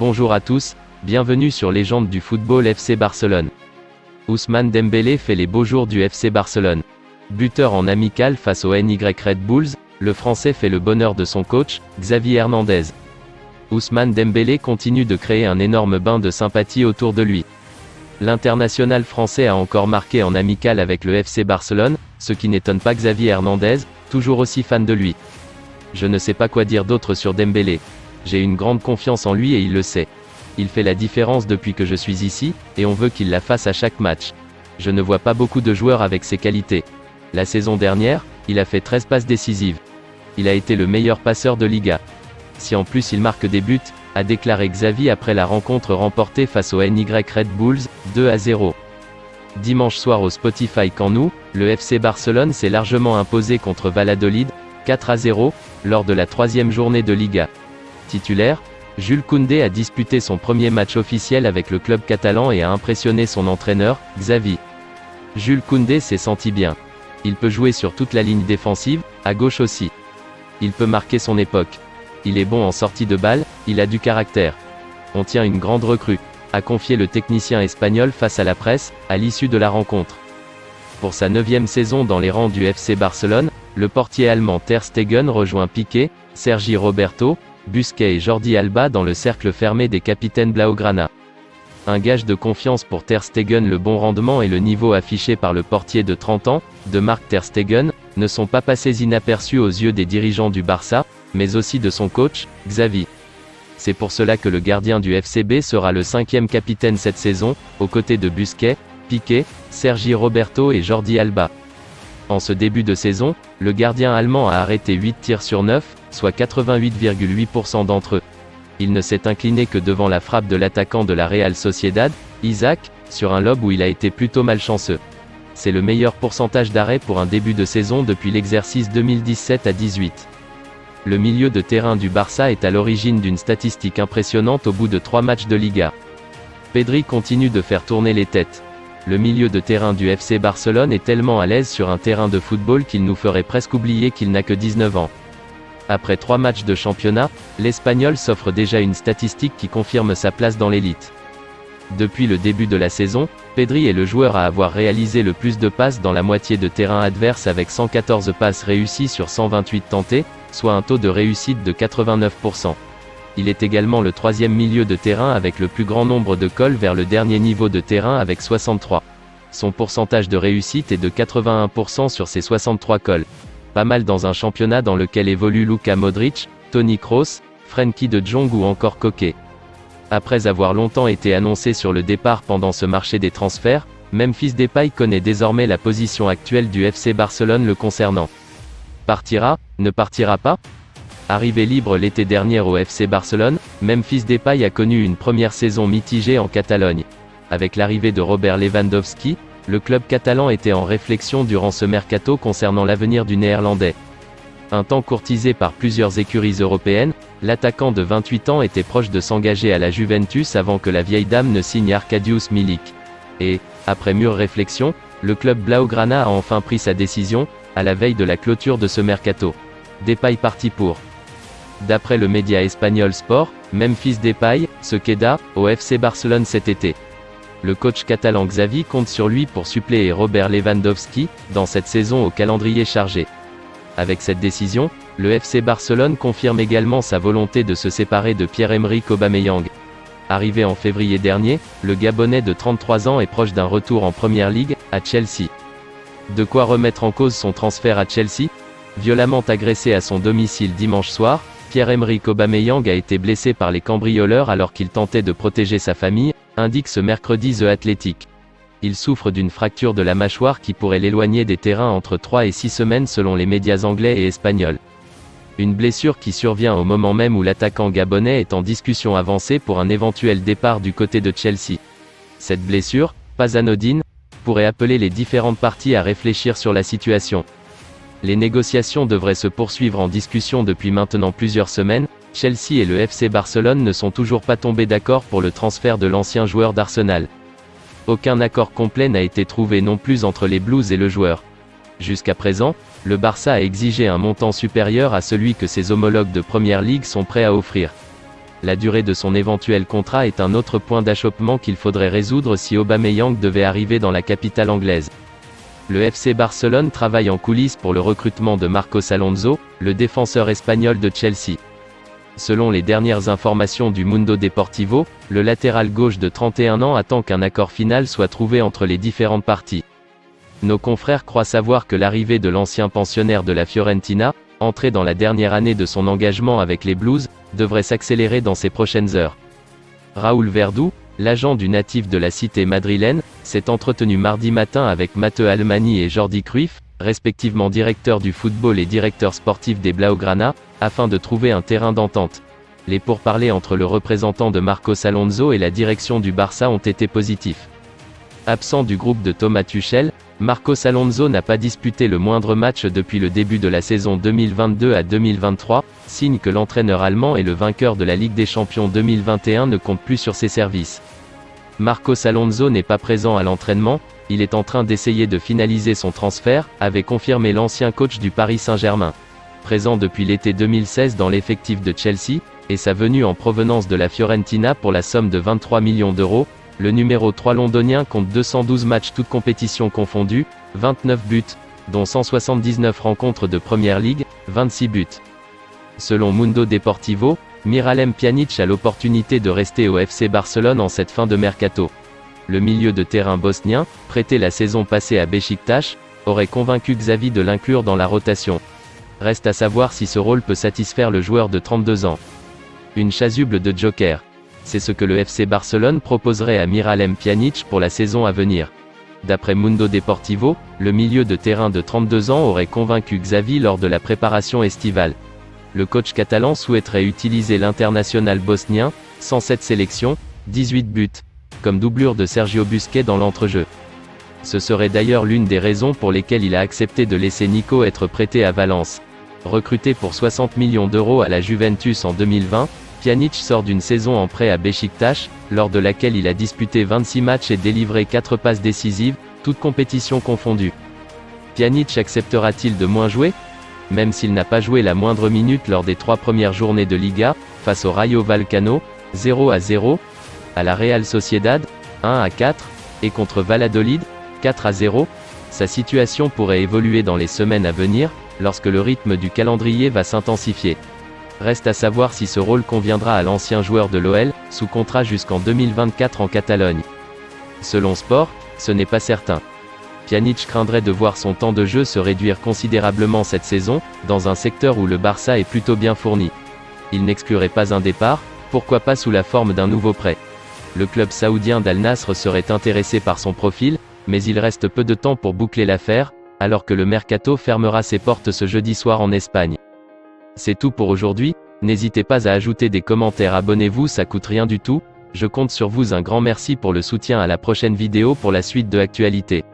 Bonjour à tous, bienvenue sur Légende du football FC Barcelone. Ousmane Dembélé fait les beaux jours du FC Barcelone. Buteur en amical face aux NY Red Bulls, le Français fait le bonheur de son coach, Xavi Hernandez. Ousmane Dembélé continue de créer un énorme bain de sympathie autour de lui. L'international français a encore marqué en amical avec le FC Barcelone, ce qui n'étonne pas Xavi Hernandez, toujours aussi fan de lui. Je ne sais pas quoi dire d'autre sur Dembélé. J'ai une grande confiance en lui et il le sait. Il fait la différence depuis que je suis ici, et on veut qu'il la fasse à chaque match. Je ne vois pas beaucoup de joueurs avec ses qualités. La saison dernière, il a fait 13 passes décisives. Il a été le meilleur passeur de Liga. Si en plus il marque des buts, a déclaré Xavi après la rencontre remportée face aux NY Red Bulls, 2-0. Dimanche soir au Spotify Camp Nou, le FC Barcelone s'est largement imposé contre Valladolid, 4-0, lors de la 3e journée de Liga. Titulaire, Jules Koundé a disputé son premier match officiel avec le club catalan et a impressionné son entraîneur, Xavi. Jules Koundé s'est senti bien. Il peut jouer sur toute la ligne défensive, à gauche aussi. Il peut marquer son époque. Il est bon en sortie de balle, il a du caractère. On tient une grande recrue, a confié le technicien espagnol face à la presse, à l'issue de la rencontre. Pour sa 9e saison dans les rangs du FC Barcelone, le portier allemand Ter Stegen rejoint Piqué, Sergi Roberto, Busquets et Jordi Alba dans le cercle fermé des capitaines Blaugrana. Un gage de confiance pour Ter Stegen. Le bon rendement et le niveau affiché par le portier de 30 ans, de Marc Ter Stegen, ne sont pas passés inaperçus aux yeux des dirigeants du Barça, mais aussi de son coach, Xavi. C'est pour cela que le gardien du FCB sera le 5e capitaine cette saison, aux côtés de Busquets, Piqué, Sergi Roberto et Jordi Alba. En ce début de saison, le gardien allemand a arrêté 8 tirs sur 9, soit 88,8% d'entre eux. Il ne s'est incliné que devant la frappe de l'attaquant de la Real Sociedad, Isaac, sur un lob où il a été plutôt malchanceux. C'est le meilleur pourcentage d'arrêt pour un début de saison depuis l'exercice 2017 à 18. Le milieu de terrain du Barça est à l'origine d'une statistique impressionnante au bout de 3 matchs de Liga. Pedri continue de faire tourner les têtes. Le milieu de terrain du FC Barcelone est tellement à l'aise sur un terrain de football qu'il nous ferait presque oublier qu'il n'a que 19 ans. Après 3 matchs de championnat, l'Espagnol s'offre déjà une statistique qui confirme sa place dans l'élite. Depuis le début de la saison, Pedri est le joueur à avoir réalisé le plus de passes dans la moitié de terrain adverse avec 114 passes réussies sur 128 tentées, soit un taux de réussite de 89%. Il est également le 3e milieu de terrain avec le plus grand nombre de calls vers le dernier niveau de terrain avec 63. Son pourcentage de réussite est de 81% sur ses 63 calls. Pas mal dans un championnat dans lequel évoluent Luka Modric, Toni Kroos, Frenkie de Jong ou encore Koke. Après avoir longtemps été annoncé sur le départ pendant ce marché des transferts, Memphis Depay connaît désormais la position actuelle du FC Barcelone le concernant. Partira, ne partira pas ? Arrivé libre l'été dernier au FC Barcelone, Memphis Depay a connu une première saison mitigée en Catalogne. Avec l'arrivée de Robert Lewandowski, le club catalan était en réflexion durant ce mercato concernant l'avenir du Néerlandais. Un temps courtisé par plusieurs écuries européennes, l'attaquant de 28 ans était proche de s'engager à la Juventus avant que la vieille dame ne signe Arkadiusz Milik. Et, après mûre réflexion, le club Blaugrana a enfin pris sa décision, à la veille de la clôture de ce mercato. Depay parti pour. D'après le média espagnol Sport, Memphis Depay se queda au FC Barcelone cet été. Le coach catalan Xavi compte sur lui pour suppléer Robert Lewandowski, dans cette saison au calendrier chargé. Avec cette décision, le FC Barcelone confirme également sa volonté de se séparer de Pierre-Emerick Aubameyang. Arrivé en février dernier, le Gabonais de 33 ans est proche d'un retour en Première Ligue, à Chelsea. De quoi remettre en cause son transfert à Chelsea ? Violemment agressé à son domicile dimanche soir, Pierre-Emerick Aubameyang a été blessé par les cambrioleurs alors qu'il tentait de protéger sa famille, indique ce mercredi The Athletic. Il souffre d'une fracture de la mâchoire qui pourrait l'éloigner des terrains entre 3 et 6 semaines selon les médias anglais et espagnols. Une blessure qui survient au moment même où l'attaquant gabonais est en discussion avancée pour un éventuel départ du côté de Chelsea. Cette blessure, pas anodine, pourrait appeler les différentes parties à réfléchir sur la situation. Les négociations devraient se poursuivre en discussion depuis maintenant plusieurs semaines. Chelsea et le FC Barcelone ne sont toujours pas tombés d'accord pour le transfert de l'ancien joueur d'Arsenal. Aucun accord complet n'a été trouvé non plus entre les Blues et le joueur. Jusqu'à présent, le Barça a exigé un montant supérieur à celui que ses homologues de Première Ligue sont prêts à offrir. La durée de son éventuel contrat est un autre point d'achoppement qu'il faudrait résoudre si Aubameyang devait arriver dans la capitale anglaise. Le FC Barcelone travaille en coulisses pour le recrutement de Marcos Alonso, le défenseur espagnol de Chelsea. Selon les dernières informations du Mundo Deportivo, le latéral gauche de 31 ans attend qu'un accord final soit trouvé entre les différentes parties. Nos confrères croient savoir que l'arrivée de l'ancien pensionnaire de la Fiorentina, entré dans la dernière année de son engagement avec les Blues, devrait s'accélérer dans ces prochaines heures. Raúl Verdú, l'agent du natif de la cité madrilène, s'est entretenu mardi matin avec Mateu Alemany et Jordi Cruyff, respectivement directeur du football et directeur sportif des Blaugrana, afin de trouver un terrain d'entente. Les pourparlers entre le représentant de Marcos Alonso et la direction du Barça ont été positifs. Absent du groupe de Thomas Tuchel, Marcos Alonso n'a pas disputé le moindre match depuis le début de la saison 2022 à 2023, signe que l'entraîneur allemand et le vainqueur de la Ligue des Champions 2021 ne compte plus sur ses services. Marcos Alonso n'est pas présent à l'entraînement, il est en train d'essayer de finaliser son transfert, avait confirmé l'ancien coach du Paris Saint-Germain. Présent depuis l'été 2016 dans l'effectif de Chelsea, et sa venue en provenance de la Fiorentina pour la somme de 23 millions d'euros, le numéro 3 londonien compte 212 matchs toutes compétitions confondues, 29 buts, dont 179 rencontres de Première Ligue, 26 buts. Selon Mundo Deportivo, Miralem Pjanic a l'opportunité de rester au FC Barcelone en cette fin de mercato. Le milieu de terrain bosnien, prêté la saison passée à Beşiktaş, aurait convaincu Xavi de l'inclure dans la rotation. Reste à savoir si ce rôle peut satisfaire le joueur de 32 ans. Une chasuble de joker. C'est ce que le FC Barcelone proposerait à Miralem Pjanic pour la saison à venir. D'après Mundo Deportivo, le milieu de terrain de 32 ans aurait convaincu Xavi lors de la préparation estivale. Le coach catalan souhaiterait utiliser l'international bosnien, 107 sélections, 18 buts, comme doublure de Sergio Busquets dans l'entrejeu. Ce serait d'ailleurs l'une des raisons pour lesquelles il a accepté de laisser Nico être prêté à Valence. Recruté pour 60 millions d'euros à la Juventus en 2020, Pjanic sort d'une saison en prêt à Beşiktaş, lors de laquelle il a disputé 26 matchs et délivré 4 passes décisives, toutes compétitions confondues. Pjanic acceptera-t-il de moins jouer ? Même s'il n'a pas joué la moindre minute lors des 3 premières journées de Liga, face au Rayo Vallecano, 0-0, à la Real Sociedad, 1-4, et contre Valladolid, 4-0, sa situation pourrait évoluer dans les semaines à venir, lorsque le rythme du calendrier va s'intensifier. Reste à savoir si ce rôle conviendra à l'ancien joueur de l'OL, sous contrat jusqu'en 2024 en Catalogne. Selon Sport, ce n'est pas certain. Pjanic craindrait de voir son temps de jeu se réduire considérablement cette saison, dans un secteur où le Barça est plutôt bien fourni. Il n'exclurait pas un départ, pourquoi pas sous la forme d'un nouveau prêt. Le club saoudien d'Al Nasr serait intéressé par son profil, mais il reste peu de temps pour boucler l'affaire, alors que le mercato fermera ses portes ce jeudi soir en Espagne. C'est tout pour aujourd'hui, n'hésitez pas à ajouter des commentaires, abonnez-vous, ça coûte rien du tout, je compte sur vous, un grand merci pour le soutien, à la prochaine vidéo pour la suite de l'actualité.